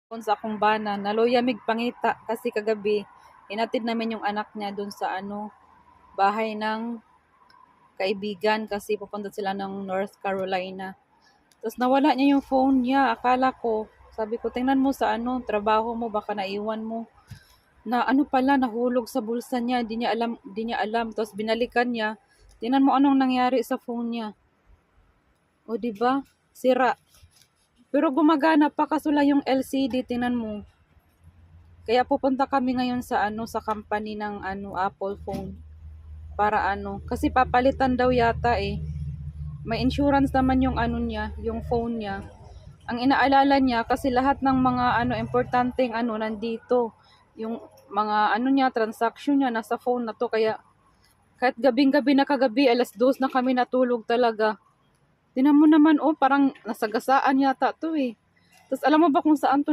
Sa akong bana, naluyamig pangita kasi kagabi, inatid namin yung anak niya dun sa bahay ng kaibigan kasi pupunta sila ng North Carolina. Tapos nawala niya yung phone niya, akala ko, sabi ko, tingnan mo sa trabaho mo, baka naiwan mo. Na pala, nahulog sa bulsa niya, di niya alam. Tapos binalikan niya, tingnan mo anong nangyari sa phone niya. O, di ba? Sira. Pero gumagana pa kaso lang yung LCD, tingnan mo. Kaya pupunta kami ngayon sa sa company ng Apple phone para kasi papalitan daw yata eh. May insurance naman yung niya, yung phone niya. Ang inaalala niya kasi lahat ng mga importanteng nandito. Yung mga niya, transaction niya nasa phone na to, kaya kahit gabing-gabi na kagabi, alas 2 na kami natulog talaga. Tinan mo naman, parang nasagasaan yata to eh. Tapos alam mo ba kung saan to